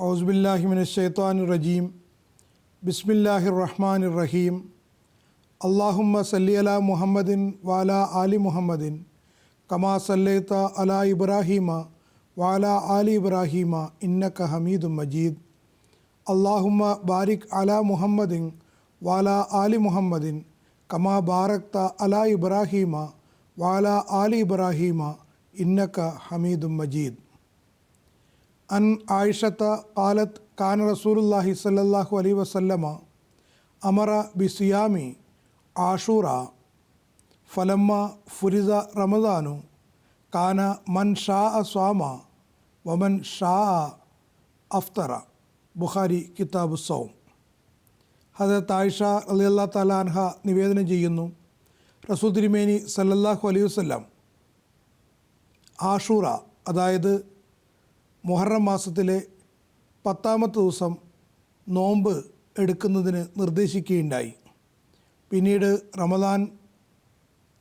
ഔസുബില്ലാഹി മിനശ്ശൈത്വാനിർ റജീം. ബിസ്മില്ലാഹിർ റഹ്മാനിർ റഹീം. അല്ലാഹുമ്മ സല്ലി അലാ മുഹമ്മദിൻ വഅലാ ആലി മുഹമ്മദിൻ കമാ സല്ലൈത അലാ ഇബ്രാഹീമ വഅലാ ആലി ഇബ്രാഹീമ ഇന്നക ഹമീദും മജീദ്. അല്ലാഹുമ്മ ബാരിക് അലാ മുഹമ്മദിൻ വഅലാ ആലി മുഹമ്മദിൻ കമാ ബാറക്ത അലാ ഇബ്രാഹീമ വഅലാ ആലി ഇബ്രാഹീമ ഇന്നക ഹമീദും മജീദ്. അൻ ആയിഷത്ത ഖാലത്ത് കാന റസൂലുള്ളാഹി സ്വല്ലല്ലാഹു അലൈഹി വസല്ലമ അമറ ബിസിയാമി ആഷൂറ ഫലമ്മ ഫുരിദ റമദാനു കാന മൻ ഷാ സ്വാമ വമൻ ഷാ അഫ്തറ. ബുഖാരി കിതാബു സൗം. ഹദരത്ത് ആയിഷ റളിയല്ലാഹു തആല അൻഹ നിവേദനം ചെയ്യുന്നു, റസൂൽ തിരുമേനി സല്ലല്ലാഹു അലൈഹി വസല്ലം ആഷൂറ, അതായത് മുഹറം മാസത്തിലെ 10-ാമത്തെ ദിവസം നോമ്പ് എടുക്കുന്നതിന് നിർദ്ദേശിക്കുകയുണ്ടായി. പിന്നീട് റമദാൻ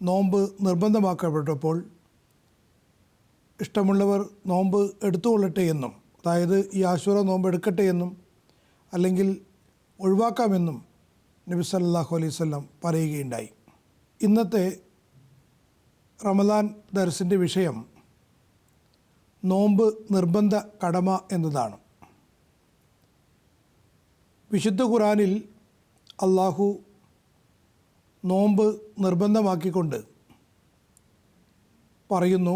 നോമ്പ് നിർബന്ധമാക്കപ്പെട്ടപ്പോൾ ഇഷ്ടമുള്ളവർ നോമ്പ് എടുത്തുകൊള്ളട്ടെ എന്നും, അതായത് ഈ ആശൂറ നോമ്പ് എടുക്കട്ടെ എന്നും അല്ലെങ്കിൽ ഒഴിവാക്കാമെന്നും നബി സല്ലല്ലാഹു അലൈഹി വസല്ലം പറയുകയുണ്ടായി. ഇന്നത്തെ റമദാൻ ദർസിൻ്റെ വിഷയം നോമ്പ് നിർബന്ധ കടമ എന്നതാണ്. വിശുദ്ധ ഖുർആനിൽ അള്ളാഹു നോമ്പ് നിർബന്ധമാക്കിക്കൊണ്ട് പറയുന്നു,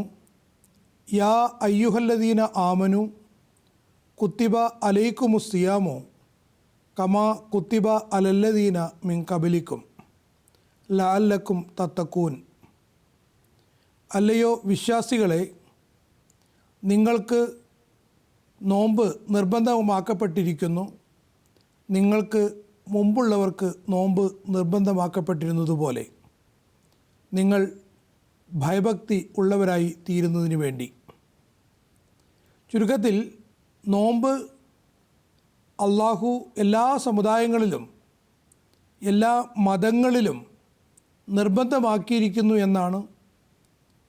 യാ അയ്യുഹല്ലദീന ആമനു കുത്തിബ അലൈക്കുമുസ്സിയാമു കമാ കുത്തിബ അലല്ലദീന മിൻ കബലിക്കും ലഅല്ലക്കും തത്തക്കൂൻ. അല്ലയോ വിശ്വാസികളെ, നിങ്ങൾക്ക് നോമ്പ് നിർബന്ധമാക്കപ്പെട്ടിരിക്കുന്നു, നിങ്ങൾക്ക് മുമ്പുള്ളവർക്ക് നോമ്പ് നിർബന്ധമാക്കപ്പെട്ടിരുന്നതുപോലെ നിങ്ങൾ ഭയഭക്തി ഉള്ളവരായി തീരുന്നതിന് വേണ്ടി. ചുരുക്കത്തിൽ നോമ്പ് അള്ളാഹു എല്ലാ സമുദായങ്ങളിലും എല്ലാ മതങ്ങളിലും നിർബന്ധമാക്കിയിരിക്കുന്നു എന്നാണ്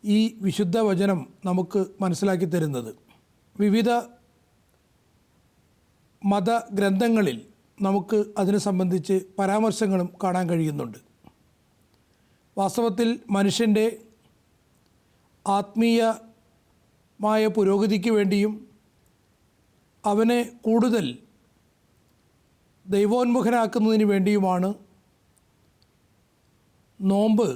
ഈ വിശുദ്ധ വചനം നമുക്ക് മനസ്സിലാക്കി തരുന്നത്. വിവിധ മതഗ്രന്ഥങ്ങളിൽ നമുക്ക് അതിനെ സംബന്ധിച്ച് പരാമർശങ്ങളും കാണാൻ കഴിയുന്നുണ്ട്. വാസ്തവത്തിൽ മനുഷ്യൻ്റെ ആത്മീയമായ പുരോഗതിക്ക് വേണ്ടിയും അവനെ കൂടുതൽ ദൈവോന്മുഖനാക്കുന്നതിന് വേണ്ടിയുമാണ് നോമ്പ്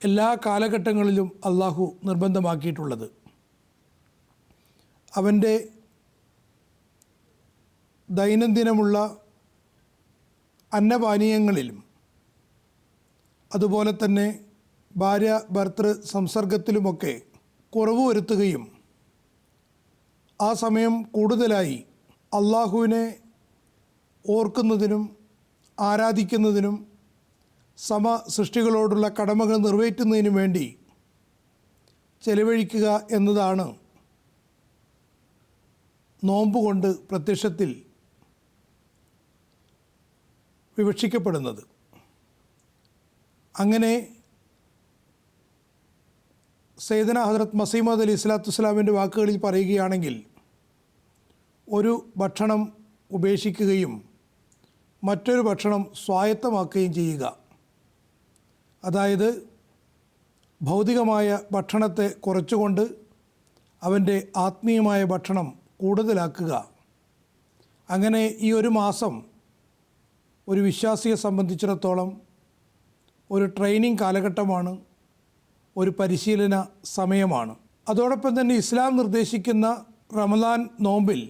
എല്ലാ കാലഘട്ടങ്ങളിലും അള്ളാഹു നിർബന്ധമാക്കിയിട്ടുള്ളത്. അവൻ്റെ ദൈനംദിനമുള്ള അന്നപാനീയങ്ങളിലും അതുപോലെ തന്നെ ഭാര്യ ഭർത്തൃ സംസർഗത്തിലുമൊക്കെ കുറവ് വരുത്തുകയും ആ സമയം കൂടുതലായി അള്ളാഹുവിനെ ഓർക്കുന്നതിനും ആരാധിക്കുന്നതിനും സമസൃഷ്ടികളോടുള്ള കടമകൾ നിറവേറ്റുന്നതിനു വേണ്ടി ചെലവഴിക്കുക എന്നതാണ് നോമ്പ് കൊണ്ട് പ്രത്യക്ഷത്തിൽ വിവക്ഷിക്കപ്പെടുന്നത്. അങ്ങനെ സയ്യിദന ഹദ്റത്ത് മസീഹ് മൗഊദ് അലൈഹി സ്വലാത്തു വസ്സലാമിൻ്റെ വാക്കുകളിൽ പറയുകയാണെങ്കിൽ, ഒരു ഭക്ഷണം ഉപേക്ഷിക്കുകയും മറ്റൊരു ഭക്ഷണം സ്വായത്തമാക്കുകയും ചെയ്യുക. അതായത് ഭൗതികമായ ഭക്ഷണത്തെ കുറച്ചുകൊണ്ട് അവൻ്റെ ആത്മീയമായ ഭക്ഷണം കൂടുതലാക്കുക. അങ്ങനെ ഈ ഒരു മാസം ഒരു വിശ്വാസിയെ സംബന്ധിച്ചിടത്തോളം ഒരു ട്രെയിനിങ് കാലഘട്ടമാണ്, ഒരു പരിശീലന സമയമാണ്. അതോടൊപ്പം തന്നെ ഇസ്ലാം നിർദ്ദേശിക്കുന്ന റമദാൻ നോമ്പിൽ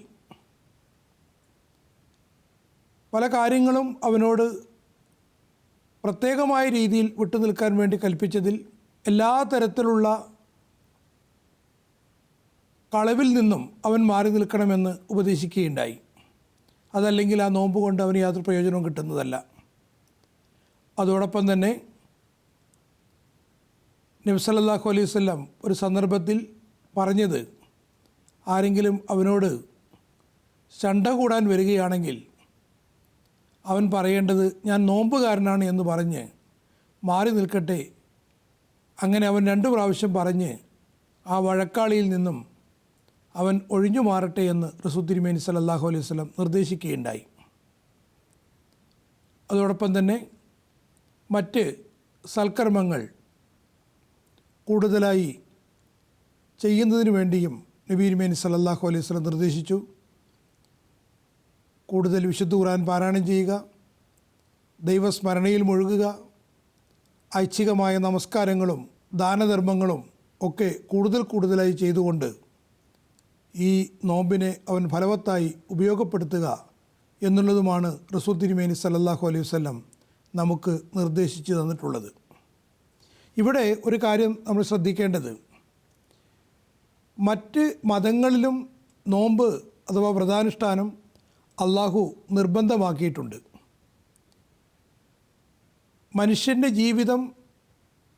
പല കാര്യങ്ങളും അവനോട് പ്രത്യേകമായ രീതിയിൽ വിട്ടുനിൽക്കാൻ വേണ്ടി കൽപ്പിച്ചതിൽ എല്ലാ തരത്തിലുള്ള കളവിൽ നിന്നും അവൻ മാറി നിൽക്കണമെന്ന് ഉപദേശിക്കുകയുണ്ടായി. അതല്ലെങ്കിൽ ആ നോമ്പ് കൊണ്ട് അവന് യാതൊരു പ്രയോജനവും കിട്ടുന്നതല്ല. അതോടൊപ്പം തന്നെ നബി സല്ലല്ലാഹു അലൈഹി വസല്ലം ഒരു സന്ദർഭത്തിൽ പറഞ്ഞത്, ആരെങ്കിലും അവനോട് ശണ്ട കൂടാൻ വരികയാണെങ്കിൽ അവൻ പറയേണ്ടത് ഞാൻ നോമ്പുകാരനാണ് എന്ന് പറഞ്ഞ് മാറി നിൽക്കട്ടെ. അങ്ങനെ അവൻ 2 പ്രാവശ്യം പറഞ്ഞ് ആ വഴക്കാളിയിൽ നിന്നും അവൻ ഒഴിഞ്ഞു മാറട്ടെ എന്ന് റസൂൽ തിരുമേനി സല്ലല്ലാഹു അലൈഹി വസല്ലം നിർദ്ദേശിക്കുകയുണ്ടായി. അതോടൊപ്പം തന്നെ മറ്റ് സൽക്കർമ്മങ്ങൾ കൂടുതലായി ചെയ്യുന്നതിന് വേണ്ടിയും നബി തിരുമേനി സല്ലല്ലാഹു അലൈഹി വസല്ലം നിർദ്ദേശിച്ചു. കൂടുതൽ വിശുദ്ധ ഖുർആൻ പാരായണം ചെയ്യുക, ദൈവസ്മരണയിൽ മുഴുകുക, ഐച്ഛികമായ നമസ്കാരങ്ങളും ദാനധർമ്മങ്ങളും ഒക്കെ കൂടുതലായി ചെയ്തുകൊണ്ട് ഈ നോമ്പിനെ അവൻ ഫലവത്തായി ഉപയോഗപ്പെടുത്തുക എന്നുള്ളതുമാണ് റസൂൽ തിരുമേനി സല്ലല്ലാഹു അലൈഹി വസല്ലം നമുക്ക് നിർദ്ദേശിച്ചു തന്നിട്ടുള്ളത്. ഇവിടെ ഒരു കാര്യം നമ്മൾ ശ്രദ്ധിക്കേണ്ടത്, മറ്റ് മതങ്ങളിലും നോമ്പ് അഥവാ വ്രതാനുഷ്ഠാനം അള്ളാഹു നിർബന്ധമാക്കിയിട്ടുണ്ട്. മനുഷ്യൻ്റെ ജീവിതം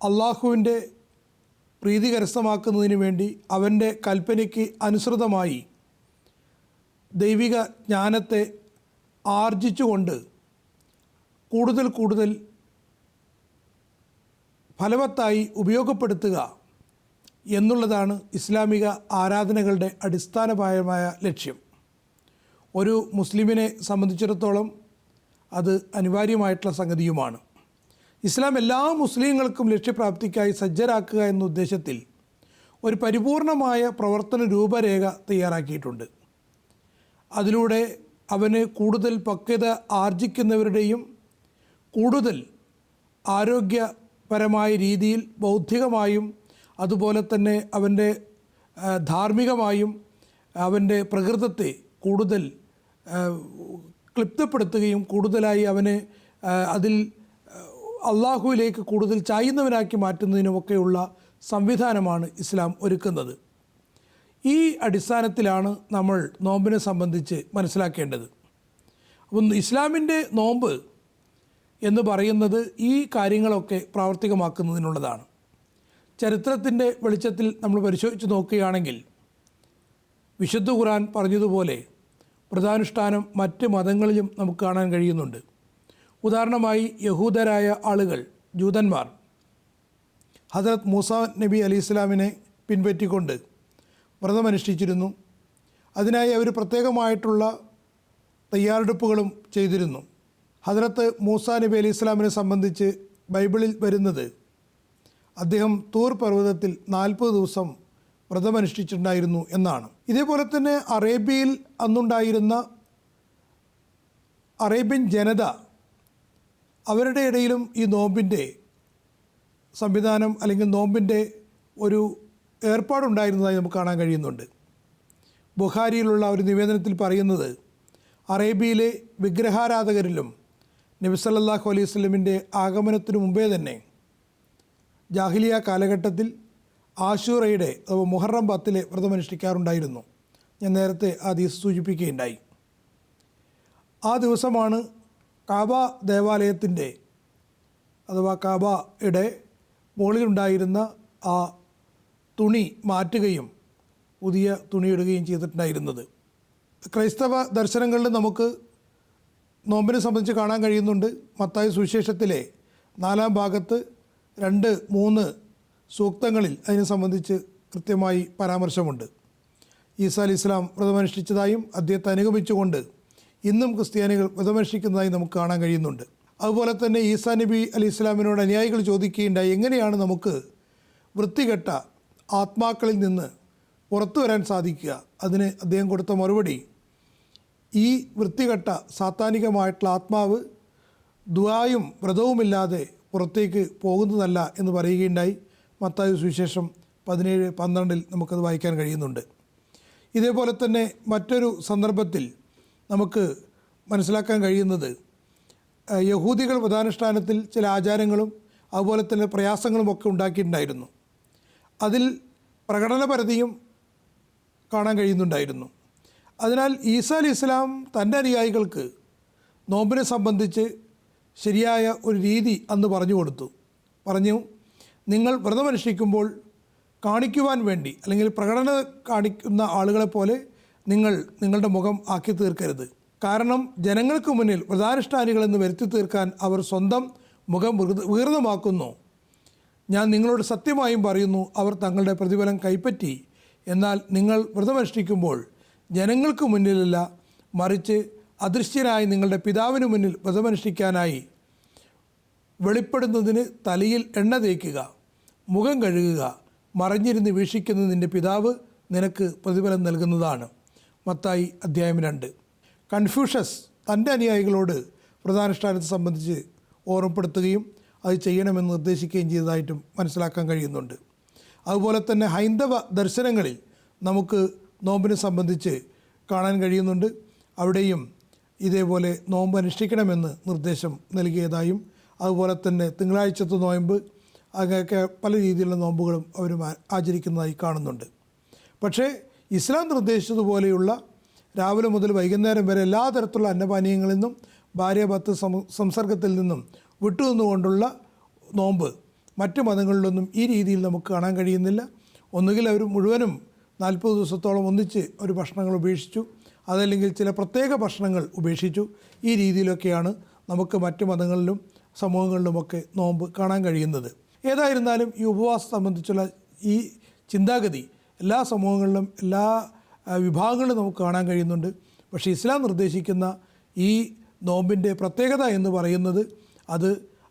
അള്ളാഹുവിൻ്റെ പ്രീതി കരസ്ഥമാക്കുന്നതിന് വേണ്ടി അവൻ്റെ കൽപ്പനയ്ക്ക് അനുസൃതമായി ദൈവിക ജ്ഞാനത്തെ ആർജിച്ചുകൊണ്ട് കൂടുതൽ ഫലവത്തായി ഉപയോഗപ്പെടുത്തുക എന്നുള്ളതാണ് ഇസ്ലാമിക ആരാധനകളുടെ അടിസ്ഥാനപരമായ ലക്ഷ്യം. ഒരു മുസ്ലിമിനെ സംബന്ധിച്ചിടത്തോളം അത് അനിവാര്യമായിട്ടുള്ള സംഗതിയുമാണ്. ഇസ്ലാം എല്ലാ മുസ്ലിങ്ങൾക്കും ലക്ഷ്യപ്രാപ്തിക്കായി സജ്ജരാക്കുക എന്ന ഉദ്ദേശത്തിൽ ഒരു പരിപൂർണമായ പ്രവർത്തന രൂപരേഖ തയ്യാറാക്കിയിട്ടുണ്ട്. അതിലൂടെ അവന് കൂടുതൽ പക്വത ആർജിക്കുന്നവരുടെയും കൂടുതൽ ആരോഗ്യപരമായ രീതിയിൽ ബൗദ്ധികമായും അതുപോലെ തന്നെ അവൻ്റെ ധാർമ്മികമായും അവൻ്റെ പ്രകൃതത്തെ കൂടുതൽ ക്ലിപ്തപ്പെടുത്തുകയും കൂടുതലായി അവനെ അതിൽ അള്ളാഹുവിലേക്ക് കൂടുതൽ ചായുന്നവനാക്കി മാറ്റുന്നതിനുമൊക്കെയുള്ള സംവിധാനമാണ് ഇസ്ലാം ഒരുക്കുന്നത്. ഈ അടിസ്ഥാനത്തിലാണ് നമ്മൾ നോമ്പിനെ സംബന്ധിച്ച് മനസ്സിലാക്കേണ്ടത്. അപ്പം ഇസ്ലാമിൻ്റെ നോമ്പ് എന്ന് പറയുന്നത് ഈ കാര്യങ്ങളൊക്കെ പ്രാവർത്തികമാക്കുന്നതിനുള്ളതാണ്. ചരിത്രത്തിൻ്റെ വെളിച്ചത്തിൽ നമ്മൾ പരിശോധിച്ച് നോക്കുകയാണെങ്കിൽ വിശുദ്ധ ഖുർആൻ പറഞ്ഞതുപോലെ വ്രതാനുഷ്ഠാനം മറ്റ് മതങ്ങളിലും നമുക്ക് കാണാൻ കഴിയുന്നുണ്ട്. ഉദാഹരണമായി യഹൂദരായ ആളുകൾ, ജൂതന്മാർ, ഹദരത്ത് മൂസ നബി അലൈഹി ഇസ്ലാമിനെ പിൻപറ്റിക്കൊണ്ട് വ്രതമനുഷ്ഠിച്ചിരുന്നു. അതിനായി അവർ പ്രത്യേകമായിട്ടുള്ള തയ്യാറെടുപ്പുകളും ചെയ്തിരുന്നു. ഹദരത്ത് മൂസ നബി അലൈഹി ഇസ്ലാമിനെ സംബന്ധിച്ച് ബൈബിളിൽ വരുന്നത് അദ്ദേഹം തൂർ പർവ്വതത്തിൽ 40 ദിവസം വ്രതമനുഷ്ഠിച്ചിട്ടുണ്ടായിരുന്നു എന്നാണ്. ഇതേപോലെ തന്നെ അറേബ്യയിൽ അന്നുണ്ടായിരുന്ന അറേബ്യൻ ജനത, അവരുടെ ഇടയിലും ഈ നോമ്പിൻ്റെ സംവിധാനം അല്ലെങ്കിൽ നോമ്പിൻ്റെ ഒരു ഏർപ്പാടുണ്ടായിരുന്നതായി നമുക്ക് കാണാൻ കഴിയുന്നുണ്ട്. ബുഖാരിയിലുള്ള ഒരു നിവേദനത്തിൽ പറയുന്നത്, അറേബ്യയിലെ വിഗ്രഹാരാധകരിലും നബി സല്ലല്ലാഹു അലൈഹി വസല്ലമിൻ്റെ ആഗമനത്തിനു മുമ്പേ തന്നെ ജാഹിലിയ കാലഘട്ടത്തിൽ ആശൂറയുടെ അഥവാ മുഹറം 10 വ്രതമനുഷ്ഠിക്കാറുണ്ടായിരുന്നു. ഞാൻ നേരത്തെ ആ ദിവസം സൂചിപ്പിക്കുകയുണ്ടായി. ആ ദിവസമാണ് കാബ ദേവാലയത്തിൻ്റെ അഥവാ കാബയുടെ മുകളിലുണ്ടായിരുന്ന ആ തുണി മാറ്റുകയും പുതിയ തുണിയിടുകയും ചെയ്തിട്ടുണ്ടായിരുന്നത്. ക്രൈസ്തവ ദർശനങ്ങളിൽ നമുക്ക് നോമ്പിനെ സംബന്ധിച്ച് കാണാൻ കഴിയുന്നുണ്ട്. മത്തായി സുവിശേഷത്തിലെ 4-ാം ഭാഗത്ത് 2-3 സൂക്തങ്ങളിൽ അതിനെ സംബന്ധിച്ച് കൃത്യമായി പരാമർശമുണ്ട്. ഈസാ അലൈഹി ഇസ്ലാം വ്രതമനുഷ്ഠിച്ചതായും അദ്ദേഹത്തെ അനുഗമിച്ചുകൊണ്ട് ഇന്നും ക്രിസ്ത്യാനികൾ വ്രതമനുഷ്ഠിക്കുന്നതായി നമുക്ക് കാണാൻ കഴിയുന്നുണ്ട്. അതുപോലെ തന്നെ ഈസാ നബി അലൈഹി ഇസ്ലാമിനോട് അനുയായികൾ ചോദിക്കുകയുണ്ടായി, എങ്ങനെയാണ് നമുക്ക് വൃത്തികെട്ട ആത്മാക്കളിൽ നിന്ന് പുറത്തു വരാൻ സാധിക്കുക? അതിന് അദ്ദേഹം കൊടുത്ത മറുപടി, ഈ വൃത്തികെട്ട സാത്താനികമായിട്ടുള്ള ആത്മാവ് ദുആയും വ്രതവുമില്ലാതെ പുറത്തേക്ക് പോകുന്നതല്ല എന്ന് പറയുകയുണ്ടായി. മത്തായി സുവിശേഷം 17-12 നമുക്കത് വായിക്കാൻ കഴിയുന്നുണ്ട്. ഇതേപോലെ തന്നെ മറ്റൊരു സന്ദർഭത്തിൽ നമുക്ക് മനസ്സിലാക്കാൻ കഴിയുന്നത്, യഹൂദികൾ വ്രതാനുഷ്ഠാനത്തിൽ ചില ആചാരങ്ങളും അതുപോലെ തന്നെ പ്രയാസങ്ങളുമൊക്കെ ഉണ്ടാക്കിയിട്ടുണ്ടായിരുന്നു. അതിൽ പ്രകടനപരതയും കാണാൻ കഴിയുന്നുണ്ടായിരുന്നു. അതിനാൽ ഈസാ അലൈഹി ഇസ്ലാം തൻ്റെ അനുയായികൾക്ക് നോമ്പിനെ സംബന്ധിച്ച് ശരിയായ ഒരു രീതി അന്ന് പറഞ്ഞു കൊടുത്തു. പറഞ്ഞു, നിങ്ങൾ വ്രതമനുഷ്ഠിക്കുമ്പോൾ കാണിക്കുവാൻ വേണ്ടി അല്ലെങ്കിൽ പ്രകടന കാണിക്കുന്ന ആളുകളെപ്പോലെ നിങ്ങളുടെ മുഖം ആക്കി തീർക്കരുത്. കാരണം ജനങ്ങൾക്ക് മുന്നിൽ വ്രതാനുഷ്ഠാനികളെന്ന് വരുത്തി തീർക്കാൻ അവർ സ്വന്തം മുഖം വികൃതമാക്കുന്നു. ഞാൻ നിങ്ങളോട് സത്യമായും പറയുന്നു, അവർ തങ്ങളുടെ പ്രതിഫലം കൈപ്പറ്റി എന്നാൽ നിങ്ങൾ വ്രതമനുഷ്ഠിക്കുമ്പോൾ ജനങ്ങൾക്ക് മുന്നിലല്ല, മറിച്ച് അദൃശ്യനായി നിങ്ങളുടെ പിതാവിന് മുന്നിൽ വ്രതമനുഷ്ഠിക്കാനായി വെളിപ്പെടുന്നതിന് തലയിൽ എണ്ണ തേക്കുക, മുഖം കഴുകുക. മറഞ്ഞിരുന്ന് വീക്ഷിക്കുന്ന നിൻ്റെ പിതാവ് നിനക്ക് പ്രതിഫലം നൽകുന്നതാണ്. മത്തായി അധ്യായം 2. കൺഫ്യൂഷ്യസ് തൻ്റെ അനുയായികളോട് വ്രതാനുഷ്ഠാനത്തെ സംബന്ധിച്ച് ഓർമ്മപ്പെടുത്തുകയും അത് ചെയ്യണമെന്ന് നിർദ്ദേശിക്കുകയും ചെയ്തതായിട്ടും മനസ്സിലാക്കാൻ കഴിയുന്നുണ്ട്. അതുപോലെ തന്നെ ഹൈന്ദവ ദർശനങ്ങളിൽ നമുക്ക് നോമ്പിനെ സംബന്ധിച്ച് കാണാൻ കഴിയുന്നുണ്ട്. അവിടെയും ഇതേപോലെ നോമ്പ് അനുഷ്ഠിക്കണമെന്ന് നിർദ്ദേശം നൽകിയതായും, അതുപോലെ തന്നെ തിങ്കളാഴ്ചത്തെ നോയമ്പ്, അങ്ങനെയൊക്കെ പല രീതിയിലുള്ള നോമ്പുകളും അവർ ആചരിക്കുന്നതായി കാണുന്നുണ്ട്. പക്ഷേ ഇസ്ലാം നിർദ്ദേശിച്ചതുപോലെയുള്ള രാവിലെ മുതൽ വൈകുന്നേരം വരെ എല്ലാ തരത്തിലുള്ള അന്നപാനീയങ്ങളിൽ നിന്നും ഭാര്യ ഭർത്തൃ സംസർഗത്തിൽ നിന്നും വിട്ടുനിന്നുകൊണ്ടുള്ള നോമ്പ് മറ്റു മതങ്ങളിലൊന്നും ഈ രീതിയിൽ നമുക്ക് കാണാൻ കഴിയുന്നില്ല. ഒന്നുകിൽ അവർ മുഴുവനും 40 ദിവസത്തോളം ഒന്നിച്ച് ഒരു ഭക്ഷണങ്ങൾ ഉപേക്ഷിച്ചു, അതല്ലെങ്കിൽ ചില പ്രത്യേക ഭക്ഷണങ്ങൾ ഉപേക്ഷിച്ചു. ഈ രീതിയിലൊക്കെയാണ് നമുക്ക് മറ്റു മതങ്ങളിലും സമൂഹങ്ങളിലുമൊക്കെ നോമ്പ് കാണാൻ കഴിയുന്നത്. ഏതായിരുന്നാലും ഈ ഉപവാസം സംബന്ധിച്ചുള്ള ഈ ചിന്താഗതി എല്ലാ സമൂഹങ്ങളിലും എല്ലാ വിഭാഗങ്ങളിലും നമുക്ക് കാണാൻ കഴിയുന്നുണ്ട്. പക്ഷേ ഇസ്ലാം നിർദ്ദേശിക്കുന്ന ഈ നോമ്പിൻ്റെ പ്രത്യേകത എന്ന് പറയുന്നത്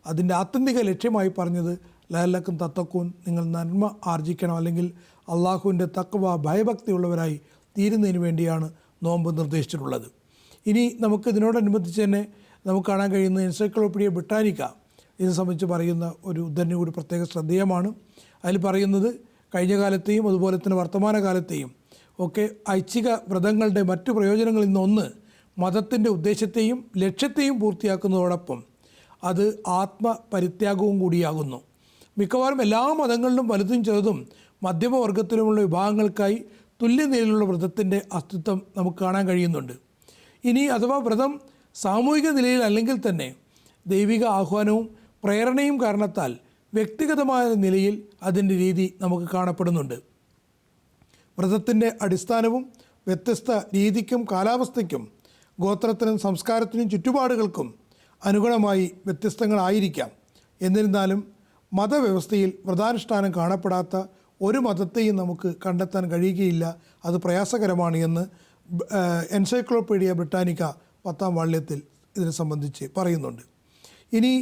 അതിൻ്റെ ആത്യന്തിക ലക്ഷ്യമായി പറഞ്ഞത് ലഅല്ലക്കും തത്തക്കൂൻ, നിങ്ങൾ നന്മ ആർജിക്കണം, അല്ലെങ്കിൽ അള്ളാഹുവിൻ്റെ തഖ്വ ഭയഭക്തിയുള്ളവരായി തീരുന്നതിന് വേണ്ടിയാണ് നോമ്പ് നിർദ്ദേശിച്ചിട്ടുള്ളത്. ഇനി നമുക്ക് ഇതിനോടനുബന്ധിച്ച് തന്നെ നമുക്ക് കാണാൻ കഴിയുന്ന എൻസൈക്ലോപീഡിയ ബ്രിട്ടാനിക്ക ഇതിനെ സംബന്ധിച്ച് പറയുന്ന ഒരു ഉദ്ധരണി കൂടി പ്രത്യേക ശ്രദ്ധേയമാണ്. അതിൽ പറയുന്നത് കഴിഞ്ഞ കാലത്തെയും അതുപോലെ തന്നെ വർത്തമാനകാലത്തെയും ഒക്കെ ഐച്ഛിക വ്രതങ്ങളുടെ മറ്റു പ്രയോജനങ്ങളിൽ നിന്നൊന്ന് മതത്തിൻ്റെ ഉദ്ദേശത്തെയും ലക്ഷ്യത്തെയും പൂർത്തിയാക്കുന്നതോടൊപ്പം അത് ആത്മപരിത്യാഗവും കൂടിയാകുന്നു. മിക്കവാറും എല്ലാ മതങ്ങളിലും വലുതും ചെറുതും മധ്യമവർഗത്തിലുമുള്ള വിഭാഗങ്ങൾക്കായി തുല്യനിലയിലുള്ള വ്രതത്തിൻ്റെ അസ്തിത്വം നമുക്ക് കാണാൻ കഴിയുന്നുണ്ട്. ഇനി അഥവാ വ്രതം സാമൂഹിക നിലയിൽ അല്ലെങ്കിൽ തന്നെ ദൈവിക ആഹ്വാനവും പ്രേരണയും കാരണത്താൽ വ്യക്തിഗതമായ നിലയിൽ അതിൻ്റെ രീതി നമുക്ക് കാണപ്പെടുന്നുണ്ട്. വ്രതത്തിൻ്റെ അടിസ്ഥാനവും വ്യത്യസ്ത രീതിക്കും കാലാവസ്ഥയ്ക്കും ഗോത്രത്തിനും സംസ്കാരത്തിനും ചുറ്റുപാടുകൾക്കും അനുഗുണമായി വ്യത്യസ്തങ്ങളായിരിക്കാം. എന്നിരുന്നാലും മതവ്യവസ്ഥയിൽ വ്രതാനുഷ്ഠാനം കാണപ്പെടാത്ത ഒരു മതത്തെയും നമുക്ക് കണ്ടെത്താൻ കഴിയുകയില്ല. അത് പ്രയാസകരമാണ് എന്ന് എൻസൈക്ലോപീഡിയ ബ്രിട്ടാനിക്ക 10ാം വാള്യത്തിൽ ഇതിനെ സംബന്ധിച്ച് പറയുന്നുണ്ട്. ഇനി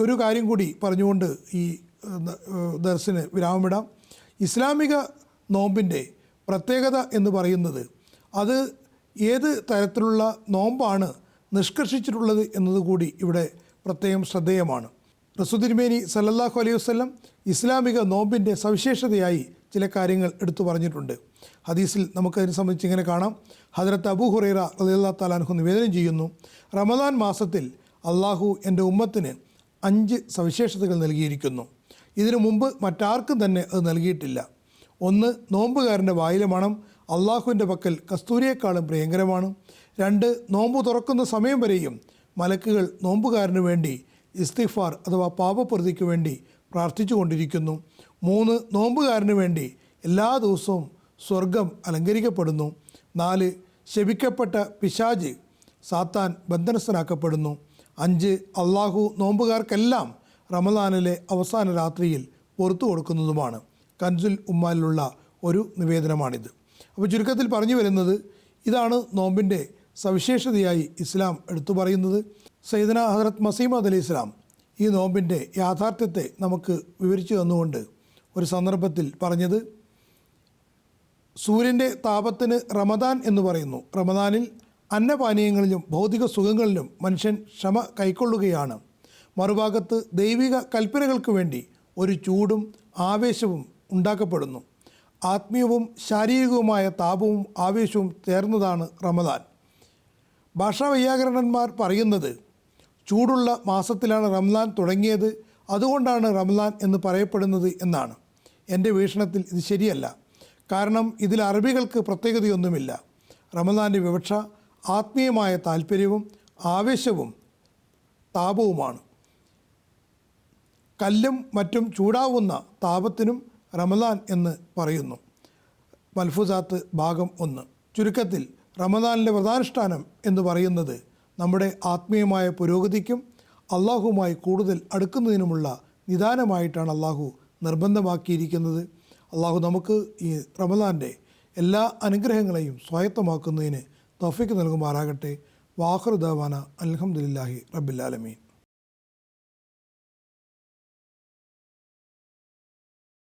ഒരു കാര്യം കൂടി പറഞ്ഞുകൊണ്ട് ഈ ദർസിന് വിരാമമിടാം. ഇസ്ലാമിക നോമ്പിൻ്റെ പ്രത്യേകത എന്ന് പറയുന്നത് അത് ഏത് തരത്തിലുള്ള നോമ്പാണ് നിഷ്കർഷിച്ചിട്ടുള്ളത് എന്നതുകൂടി ഇവിടെ പ്രത്യേകം ശ്രദ്ധേയമാണ്. റസൂൽ തിരുമേനി സല്ലല്ലാഹു അലൈഹി വസല്ലം ഇസ്ലാമിക നോമ്പിൻ്റെ സവിശേഷതയായി ചില കാര്യങ്ങൾ എടുത്തു പറഞ്ഞിട്ടുണ്ട്. ഹദീസിൽ നമുക്കതിനെ സംബന്ധിച്ച് ഇങ്ങനെ കാണാം. ഹദരത്ത് അബൂ ഹുറൈറ റളിയല്ലാഹു തആല അൻഹു നിവേദനം ചെയ്യുന്നു, റമദാൻ മാസത്തിൽ അള്ളാഹു എൻ്റെ ഉമ്മത്തിന് 5 സവിശേഷതകൾ നൽകിയിരിക്കുന്നു. ഇതിനു മുമ്പ് മറ്റാർക്കും തന്നെ അത് നൽകിയിട്ടില്ല. 1, നോമ്പുകാരൻ്റെ വായിലെ മണം അള്ളാഹുവിൻ്റെ പക്കൽ കസ്തൂരിയേക്കാളും പ്രിയങ്കരമാണ്. 2, നോമ്പ് തുറക്കുന്ന സമയം വരെയും മലക്കുകൾ നോമ്പുകാരന് വേണ്ടി ഇസ്തിഗ്ഫാർ അഥവാ പാപപ്രതിക്ക് വേണ്ടി പ്രാർത്ഥിച്ചു കൊണ്ടിരിക്കുന്നു. 3, നോമ്പുകാരന് വേണ്ടി എല്ലാ ദിവസവും സ്വർഗം അലങ്കരിക്കപ്പെടുന്നു. 4, ശപിക്കപ്പെട്ട പിശാച് സാത്താൻ ബന്ധനസ്ഥനാക്കപ്പെടുന്നു. 5, അള്ളാഹു നോമ്പുകാർക്കെല്ലാം റമദാനിലെ അവസാന രാത്രിയിൽ പുറത്തു കൊടുക്കുന്നതുമാണ്. കൻസുൽ ഉമ്മാലിലുള്ള ഒരു നിവേദനമാണിത്. അപ്പോൾ ചുരുക്കത്തിൽ പറഞ്ഞു വരുന്നത് ഇതാണ് നോമ്പിൻ്റെ സവിശേഷതയായി ഇസ്ലാം എടുത്തു പറയുന്നത്. സയ്യിദന ഹദ്റത്ത് മസീഹ് മൗഊദ് അലൈഹി ഇസ്ലാം ഈ നോമ്പിൻ്റെ യാഥാർത്ഥ്യത്തെ നമുക്ക് വിവരിച്ചു തന്നുകൊണ്ട് ഒരു സന്ദർഭത്തിൽ പറഞ്ഞത്, സൂര്യൻ്റെ താപത്തിന് റമദാൻ എന്ന് പറയുന്നു. റമദാനിൽ അന്നപാനീയങ്ങളിലും ഭൗതിക സുഖങ്ങളിലും മനുഷ്യൻ ക്ഷമ കൈക്കൊള്ളുകയാണ്. മറുഭാഗത്ത് ദൈവിക കൽപ്പനകൾക്ക് വേണ്ടി ഒരു ചൂടും ആവേശവും ഉണ്ടാക്കപ്പെടുന്നു. ആത്മീയവും ശാരീരികവുമായ താപവും ആവേശവും ചേർന്നതാണ് റമദാൻ. ഭാഷാ വൈയാകരണന്മാർ പറയുന്നത് ചൂടുള്ള മാസത്തിലാണ് റമദാൻ തുടങ്ങിയത്, അതുകൊണ്ടാണ് റമദാൻ എന്ന് പറയപ്പെടുന്നത് എന്നാണ്. എൻ്റെ വീക്ഷണത്തിൽ ഇത് ശരിയല്ല. കാരണം ഇതിൽ അറബികൾക്ക് പ്രത്യേകതയൊന്നുമില്ല. റമദാൻ്റെ വിവക്ഷ ആത്മീയമായ താല്പര്യവും ആവേശവും താപവുമാണ്. കല്ലും മറ്റും ചൂടാവുന്ന താപത്തിനും റമദാൻ എന്ന് പറയുന്നു. മൽഫൂസാത്ത് ഭാഗം 1. ചുരുക്കത്തിൽ റമദാനിലെ വ്രതാനുഷ്ഠാനം എന്ന് പറയുന്നത് നമ്മുടെ ആത്മീയമായ പുരോഗതിക്കും അള്ളാഹുവുമായി കൂടുതൽ അടുക്കുന്നതിനുമുള്ള നിദാനമായിട്ടാണ് അള്ളാഹു നിർബന്ധമാക്കിയിരിക്കുന്നത്. അള്ളാഹു നമുക്ക് ഈ റമദാൻ്റെ എല്ലാ അനുഗ്രഹങ്ങളെയും സ്വായത്തമാക്കുന്നതിന് തൗഫീക്ക് നൽകുമാറാകട്ടെ. വാഖിറു ദഅ്വാന അൽഹംദുലില്ലാഹി റബ്ബിൽ ആലമീൻ.